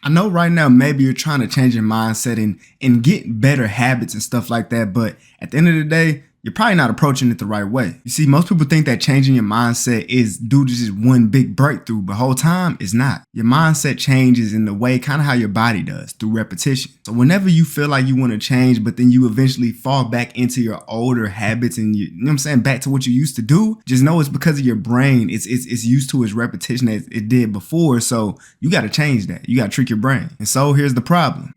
I know right now maybe you're trying to change your mindset and get better habits and stuff like that, but at the end of the day, you're probably not approaching it the right way. You see, most people think that changing your mindset is due to just one big breakthrough, but whole time it's not. Your mindset changes in the way kind of how your body does, through repetition. So whenever you feel like you want to change, but then you eventually fall back into your older habits and you know what I'm saying, back to what you used to do, just know it's because of your brain. It's used to its repetition as it did before. So you got to change that. You got to trick your brain. And so here's the problem.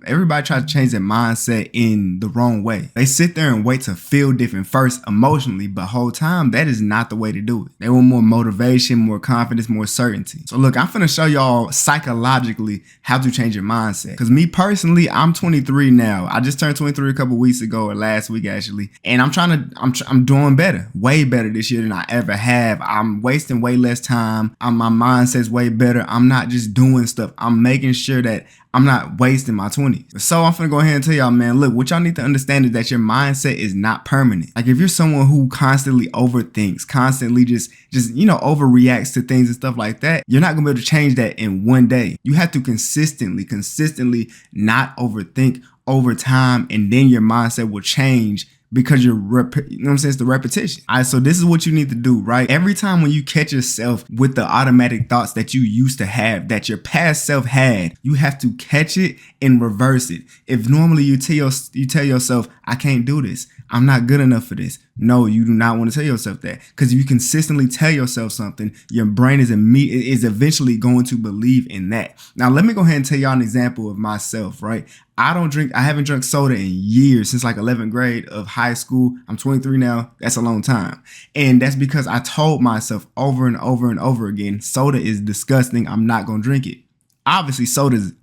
Everybody tries to change their mindset in the wrong way. They sit there and wait to feel different first emotionally, but whole time that is not the way to do it. They want more motivation, more confidence, more certainty. So look, I'm finna show y'all psychologically how to change your mindset. Cause me personally, I'm 23 now. I just turned 23 a couple weeks ago, or last week actually, and I'm doing better, way better this year than I ever have. I'm wasting way less time. My mindset's way better. I'm not just doing stuff. I'm making sure that I'm not wasting my 20s. So I'm finna go ahead and tell y'all, man, look, what y'all need to understand is that your mindset is not permanent. Like if you're someone who constantly overthinks, constantly just overreacts to things and stuff like that, you're not gonna be able to change that in one day. You have to consistently not overthink over time, and then your mindset will change because it's the repetition. All right, so this is what you need to do, right? Every time when you catch yourself with the automatic thoughts that you used to have, that your past self had, you have to catch it and reverse it. If normally you tell yourself, I can't do this, I'm not good enough for this. No, you do not want to tell yourself that, because if you consistently tell yourself something, your brain is eventually going to believe in that. Now, let me go ahead and tell y'all an example of myself, right? I haven't drunk soda in years, since like 11th grade of high school. I'm 23 now. That's a long time. And that's because I told myself over and over and over again, soda is disgusting. I'm not going to drink it. Obviously, soda's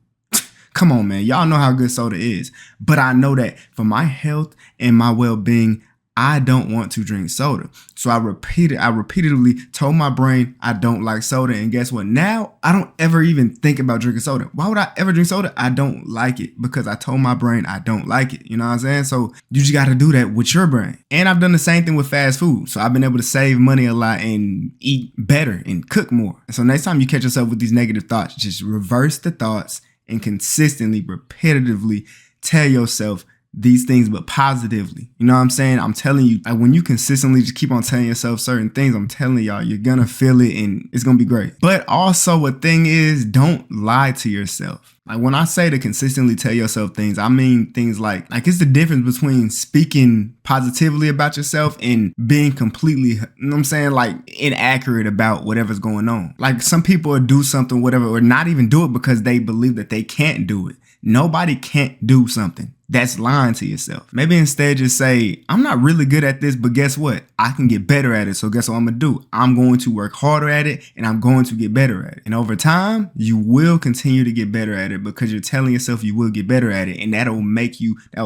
come on, man. Y'all know how good soda is. But I know that for my health and my well-being, I don't want to drink soda. So I repeatedly told my brain I don't like soda. And guess what? Now I don't ever even think about drinking soda. Why would I ever drink soda? I don't like it because I told my brain I don't like it. You know what I'm saying? So you just got to do that with your brain. And I've done the same thing with fast food. So I've been able to save money a lot and eat better and cook more. And so next time you catch yourself with these negative thoughts, just reverse the thoughts and consistently, repetitively tell yourself these things, but positively. You know what I'm saying? I'm telling you, like when you consistently just keep on telling yourself certain things, I'm telling y'all, you're gonna feel it and it's gonna be great. But also a thing is, don't lie to yourself. Like when I say to consistently tell yourself things, I mean things like it's the difference between speaking positively about yourself and being completely, you know what I'm saying, like inaccurate about whatever's going on. Like some people will do something, whatever, or not even do it because they believe that they can't do it. Nobody can't do something. That's lying to yourself. Maybe instead just say, I'm not really good at this, but guess what? I can get better at it. So guess what I'm gonna do? I'm going to work harder at it and I'm going to get better at it. And over time, you will continue to get better at it because you're telling yourself you will get better at it. And that'll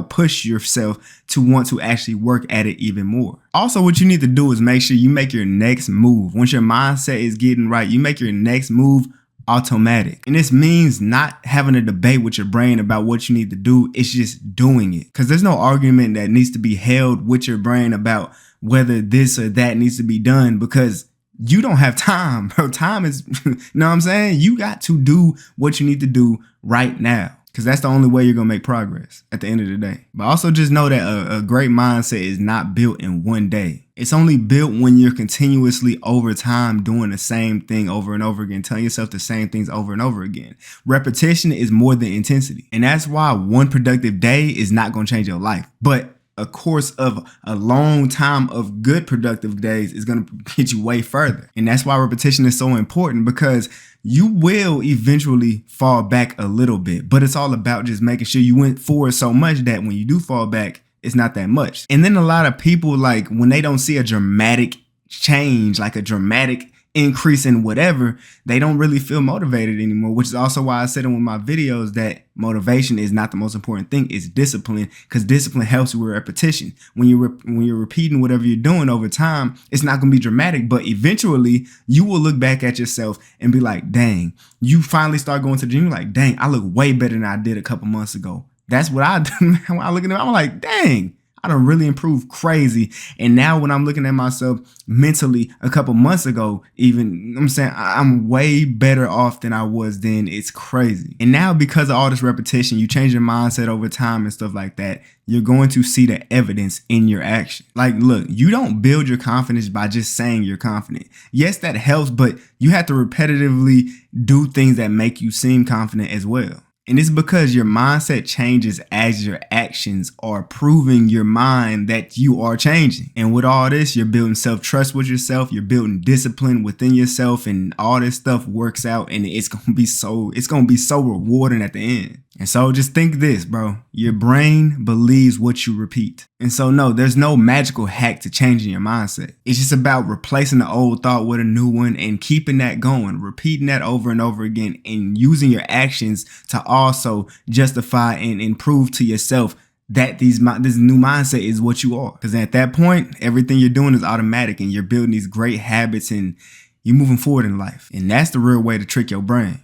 push yourself to want to actually work at it even more. Also, what you need to do is make sure you make your next move. Once your mindset is getting right, you make your next move automatic. And this means not having a debate with your brain about what you need to do. It's just doing it. Because there's no argument that needs to be held with your brain about whether this or that needs to be done, because you don't have time, bro. Time is, you know what I'm saying? You got to do what you need to do right now, because that's the only way you're going to make progress at the end of the day. But also just know that a great mindset is not built in one day. It's only built when you're continuously over time doing the same thing over and over again, telling yourself the same things over and over again. Repetition is more than intensity. And that's why one productive day is not going to change your life. But a course of a long time of good productive days is going to get you way further. And that's why repetition is so important, because you will eventually fall back a little bit, but it's all about just making sure you went forward so much that when you do fall back, it's not that much. And then a lot of people, like when they don't see a dramatic change, like a dramatic increase in whatever, they don't really feel motivated anymore, which is also why I said in one of my videos that motivation is not the most important thing. It's discipline, because discipline helps you with repetition. When you're repeating whatever you're doing over time, it's not going to be dramatic, but eventually you will look back at yourself and be like, dang, you finally start going to the gym, you're like, dang, I look way better than I did a couple months ago. That's what I do. When I look at it, I'm like, dang, I done really improved crazy. And now when I'm looking at myself mentally a couple months ago, even, I'm saying I'm way better off than I was then. It's crazy. And now because of all this repetition, you change your mindset over time and stuff like that, you're going to see the evidence in your action. Like, look, you don't build your confidence by just saying you're confident. Yes, that helps, but you have to repetitively do things that make you seem confident as well. And it's because your mindset changes as your actions are proving your mind that you are changing. And with all this, you're building self-trust with yourself, you're building discipline within yourself, and all this stuff works out, and it's gonna be so rewarding at the end. And so just think this, bro. Your brain believes what you repeat. And so no, there's no magical hack to changing your mindset. It's just about replacing the old thought with a new one and keeping that going, repeating that over and over again, and using your actions to also justify and prove to yourself that this new mindset is what you are. Because at that point, everything you're doing is automatic and you're building these great habits and you're moving forward in life. And that's the real way to trick your brain.